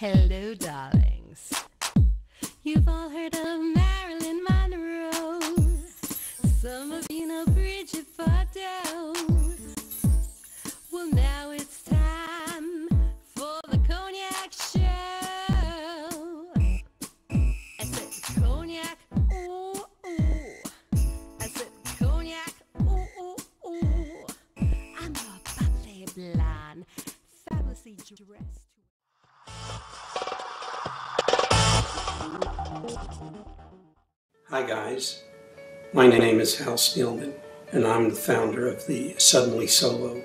Hello, darlings. You've all heard of Marilyn Monroe. Some of you know Bridget Bardot. Well, now it's time for the Cognac show. I said cognac, ooh, ooh. I said cognac, ooh, ooh, ooh. I'm a bubbly blonde, fabulously dressed. Hi guys, my name is Hal Steelman and I'm the founder of the Suddenly Solo,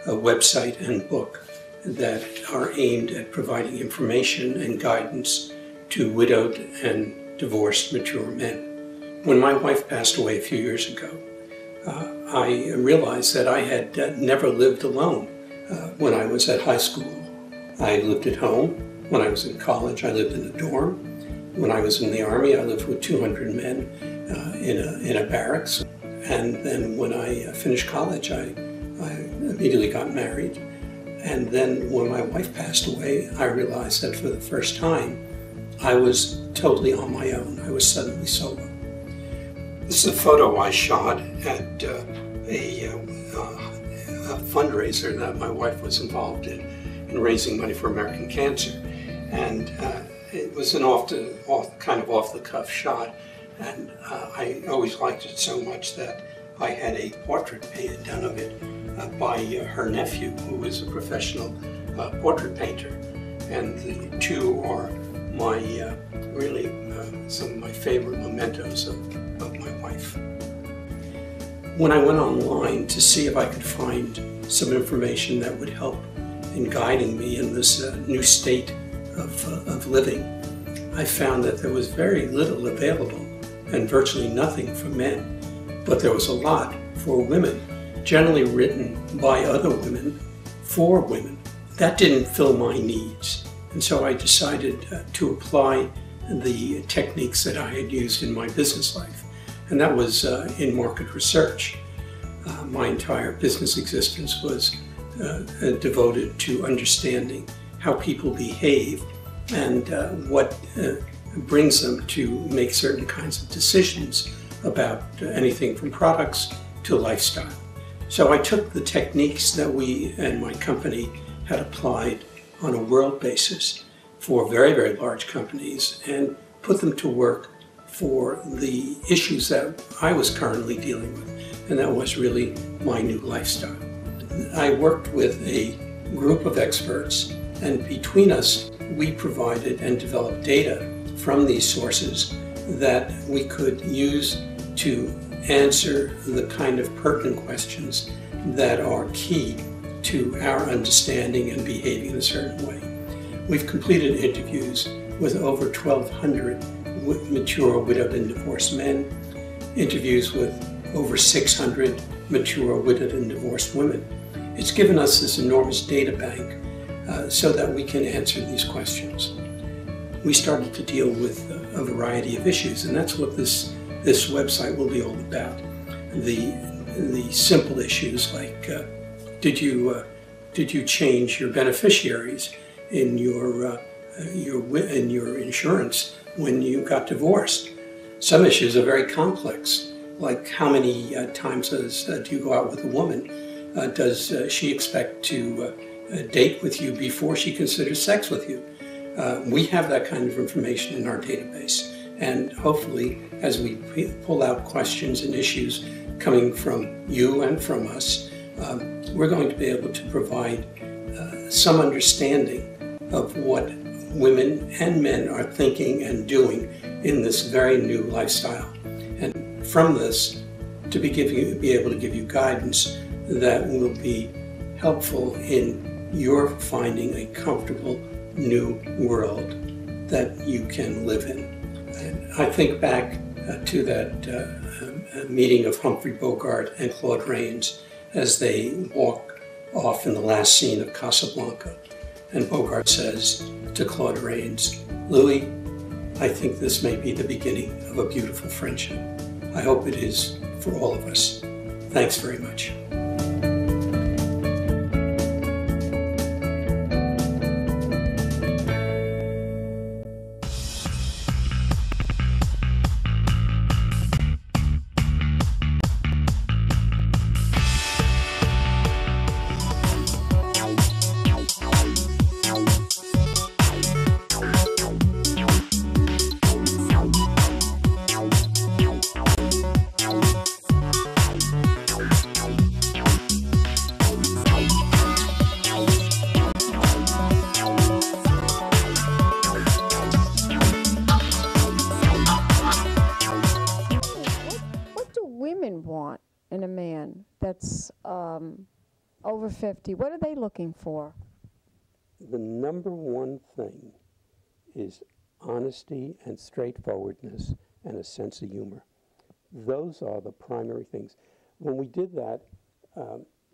a website and book that are aimed at providing information and guidance to widowed and divorced mature men. When my wife passed away a few years ago, I realized that I had never lived alone when I was at high school. I lived at home. When I was in college, I lived in a dorm. When I was in the Army, I lived with 200 men in a barracks. And then when I finished college, I immediately got married. And then when my wife passed away, I realized that for the first time, I was totally on my own. I was suddenly solo. This is a photo I shot at a fundraiser that my wife was involved in raising money for American Cancer. And it was an kind of off-the-cuff shot, and I always liked it so much that I had a portrait painted done of it by her nephew, who was a professional portrait painter. And the two are my really some of my favorite mementos of my wife. When I went online to see if I could find some information that would help in guiding me in this new state of living, I found that there was very little available and virtually nothing for men, but there was a lot for women, generally written by other women for women. That didn't fill my needs, and so I decided to apply the techniques that I had used in my business life, and that was in market research. My entire business existence was devoted to understanding how people behave and what brings them to make certain kinds of decisions about anything from products to lifestyle. So I took the techniques that we and my company had applied on a world basis for very, very large companies and put them to work for the issues that I was currently dealing with, and that was really my new lifestyle. I worked with a group of experts, and between us, we provided and developed data from these sources that we could use to answer the kind of pertinent questions that are key to our understanding and behaving in a certain way. We've completed interviews with over 1,200 mature widowed and divorced men, interviews with over 600 mature widowed and divorced women. It's given us this enormous data bank so that we can answer these questions. We started to deal with a variety of issues, and that's what this website will be all about. The simple issues like did you change your beneficiaries in your insurance when you got divorced? Some issues are very complex, like how many times do you go out with a woman? Does she expect to date with you before she considers sex with you? We have that kind of information in our database, and hopefully as we pull out questions and issues coming from you and from us, we're going to be able to provide some understanding of what women and men are thinking and doing in this very new lifestyle. And from this, to be able to give you guidance that will be helpful in your finding a comfortable new world that you can live in. And I think back to that meeting of Humphrey Bogart and Claude Rains as they walk off in the last scene of Casablanca. And Bogart says to Claude Rains, "Louis, I think this may be the beginning of a beautiful friendship. I hope it is for all of us. Thanks very much." that's over 50, what are they looking for? The number one thing is honesty and straightforwardness and a sense of humor. Those are the primary things. When we did that,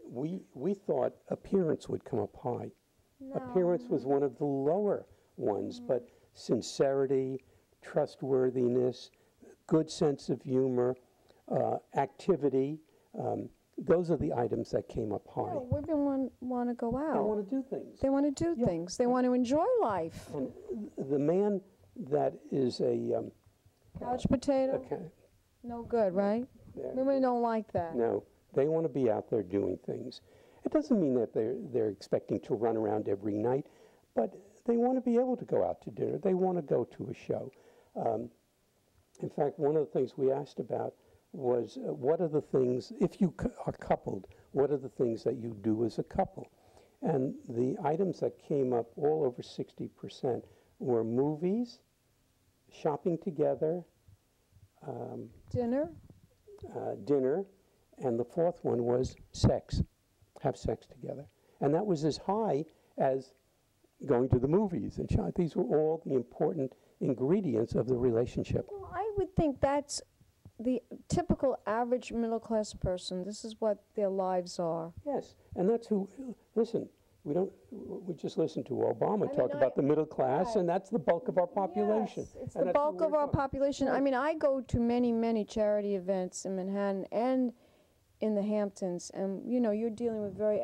we thought appearance would come up high. No. Appearance was one of the lower ones, but sincerity, trustworthiness, good sense of humor, activity, those are the items that came up high. No, women want to go out. They want to do things. They want to do things. They want to enjoy life. And the man that is a Couch potato? No good, right? Women don't like that. No, they want to be out there doing things. It doesn't mean that they're expecting to run around every night, but they want to be able to go out to dinner. They want to go to a show. In fact, one of the things we asked about was what are the things, if you are coupled, what are the things that you do as a couple? And the items that came up all over 60% were movies, shopping together, Dinner? dinner, and the fourth one was sex, have sex together. And that was as high as going to the movies. And these were all the important ingredients of the relationship. Well, I would think that's the typical average middle-class person. This is what their lives are. Yes, and that's who, listen, we just listened to Obama talk about the middle class, and that's the bulk of our population. Yes, it's the bulk of our population. Right. I mean, I go to many, many charity events in Manhattan and in the Hamptons, and, you know, you're dealing with very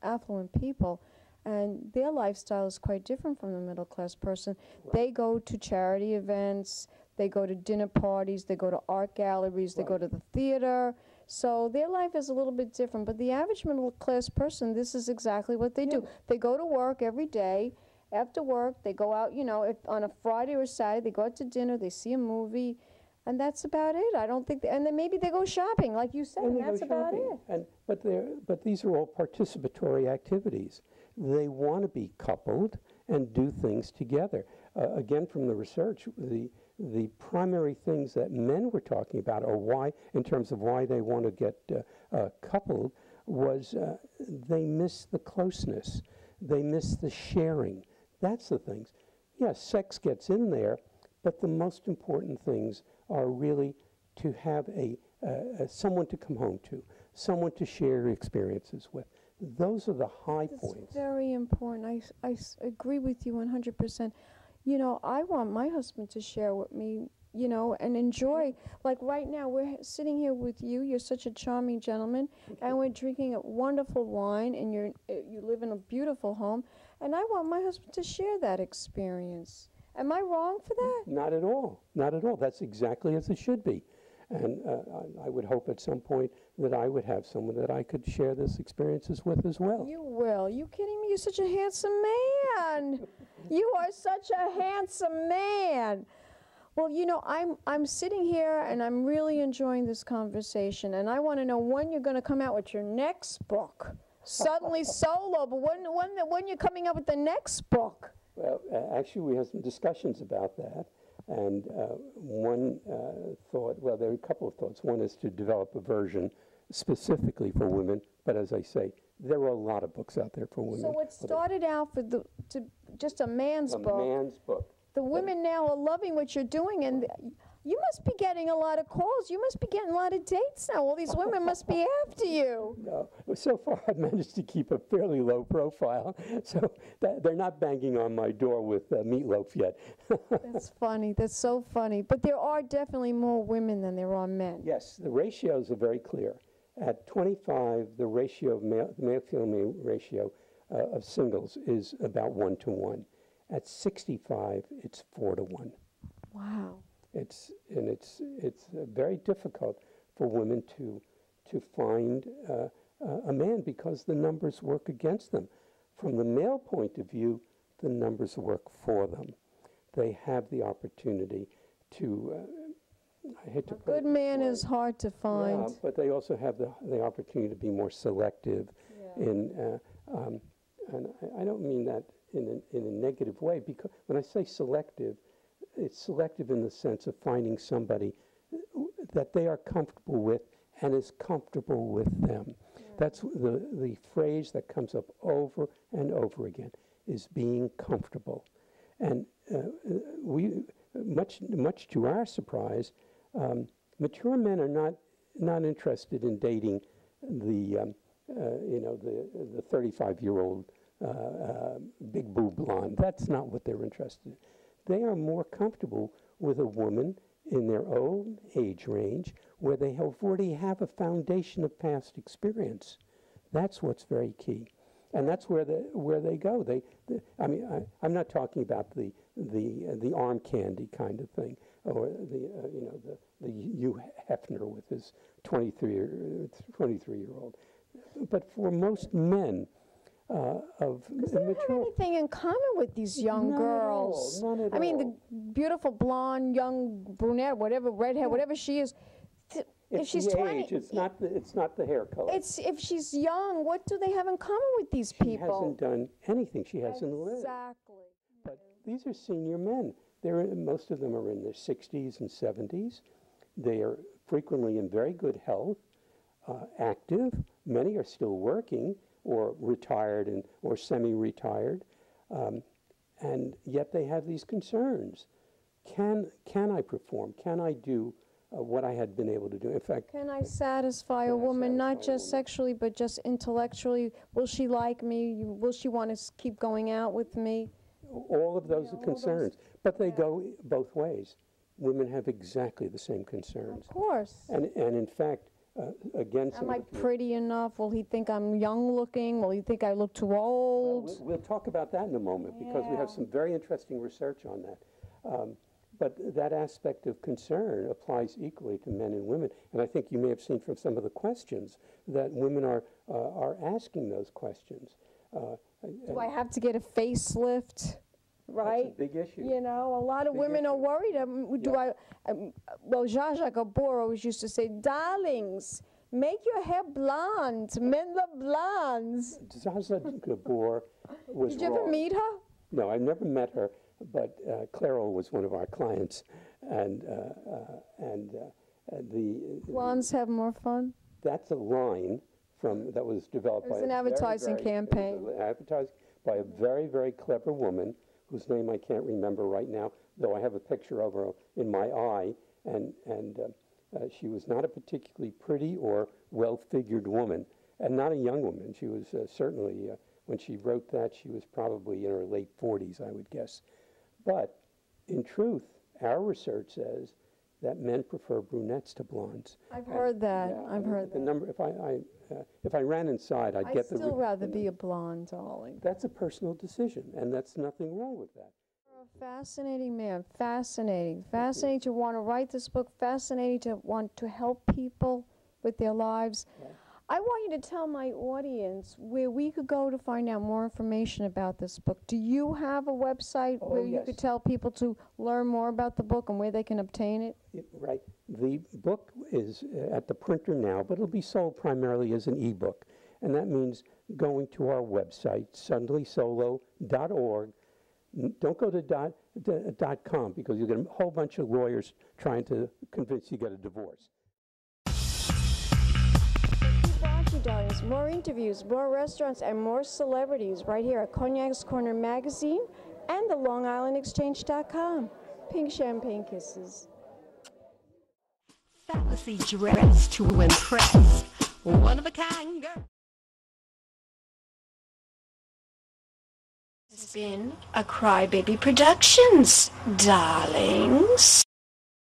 affluent people, and their lifestyle is quite different from the middle-class person. Right. They go to charity events, they go to dinner parties, they go to art galleries, they go to the theater. So their life is a little bit different. But the average middle-class person, this is exactly what they do. They go to work every day. After work, they go out, you know, if on a Friday or Saturday, they go out to dinner, they see a movie, and that's about it. I don't think, and then maybe they go shopping, like you said, and that's about it. But these are all participatory activities. They want to be coupled and do things together. Again, from the research, the primary things that men were talking about, or why, in terms of why they want to get coupled, was they miss the closeness, they miss the sharing. That's the things. Yes, sex gets in there, but the most important things are really to have someone to come home to, someone to share experiences with. Those are the high points. It's very important. I agree with you 100%. You know, I want my husband to share with me, you know, and enjoy. Like right now, we're sitting here with you. You're such a charming gentleman, and we're drinking a wonderful wine, and you live in a beautiful home. And I want my husband to share that experience. Am I wrong for that? Not at all. Not at all. That's exactly as it should be. And I would hope at some point that I would have someone that I could share this experiences with as well. You will. You kidding me? You're such a handsome man. You are such a handsome man. Well, you know, I'm sitting here and I'm really enjoying this conversation, and I want to know when you're going to come out with your next book. Suddenly Solo, but when you're coming out with the next book? Well, actually, we have some discussions about that. And one thought, well, there are a couple of thoughts. One is to develop a version specifically for women, but as I say, there are a lot of books out there for women. So it started out for just a man's book. A man's book. The women now are loving what you're doing, and you must be getting a lot of calls. You must be getting a lot of dates now. All these women must be after you. No, so far I've managed to keep a fairly low profile, so they're not banging on my door with meatloaf yet. That's funny. That's so funny. But there are definitely more women than there are men. Yes, the ratios are very clear. At 25, the ratio of male-female ratio of singles is about 1 to 1. At 65, it's 4 to 1. Wow. It's very difficult for women to find a man because the numbers work against them. From the male point of view, the numbers work for them. They have the opportunity to. I hate to. A good man is hard to find. Yeah, but they also have the opportunity to be more selective. Yeah. And I don't mean that in a negative way, because when I say selective, it's selective in the sense of finding somebody that they are comfortable with and is comfortable with them. That's the phrase that comes up over and over again, is being comfortable. And much to our surprise, mature men are not interested in dating the 35-year-old big boob blonde. That's not what they're interested in. They are more comfortable with a woman in their own age range where they already have a foundation of past experience. That's what's very key. And that's where they go. I'm not talking about the arm candy kind of thing, or the Hugh Hefner with his 23-year-old. But for most men of they don't have anything in common with these young girls. None at all. I mean, the beautiful blonde, young brunette, whatever, redhead, whatever she is. If she's 20, age. It's not the hair color. It's if she's young. What do they have in common with these people? She hasn't done anything. She hasn't lived. Exactly. But these are senior men. Most of them are in their 60s and 70s. They are frequently in very good health, active. Many are still working or retired or semi-retired, and yet they have these concerns. Can I perform? Can I do what I had been able to do? In fact, can I satisfy a woman, not just sexually, but just intellectually? Will she like me? Will she want to keep going out with me? All of those are concerns, but they go both ways. Women have exactly the same concerns. Of course. And in fact, again, am I pretty enough? Will he think I'm young looking? Will he think I look too old? Well, we'll talk about that in a moment, because we have some very interesting research on that. But that aspect of concern applies equally to men and women. And I think you may have seen from some of the questions that women are asking those questions. Do I have to get a facelift? Right? That's a big issue. You know, a lot of women are worried. Well, Jean-Jacques Gabor always used to say, darlings, make your hair blonde. Men love blondes. Jean-Jacques Gabor was Did you ever meet her? No, I've never met her, but Clairol was one of our clients, and blondes have more fun. That's a line that was developed by an advertising campaign. It was advertised by a very, very clever woman whose name I can't remember right now, though I have a picture of her in my eye, and she was not a particularly pretty or well-figured woman, and not a young woman. She was certainly, when she wrote that, she was probably in her late 40s, I would guess. But in truth, our research says that men prefer brunettes to blondes. I've heard that. Yeah, I've heard the that. number. If I ran inside, I'd get the. I'd still rather be a blonde, darling. That's a personal decision, and that's nothing wrong with that. You're a fascinating man. Fascinating. Fascinating to want to write this book. Fascinating to want to help people with their lives. Yeah. I want you to tell my audience where we could go to find out more information about this book. Do you have a website where you could tell people to learn more about the book and where they can obtain it? Right. The book is at the printer now, but it'll be sold primarily as an ebook. And that means going to our website, sundelysolo.org. Don't go to .com, because you'll get a whole bunch of lawyers trying to convince you to get a divorce. Darlings, more interviews, more restaurants, and more celebrities right here at Cognacscorner magazine and the LongIslandExchange.com. Pink champagne kisses. Fancy dress to impress. One of a kind girl. It's been a Crybaby Productions, darlings.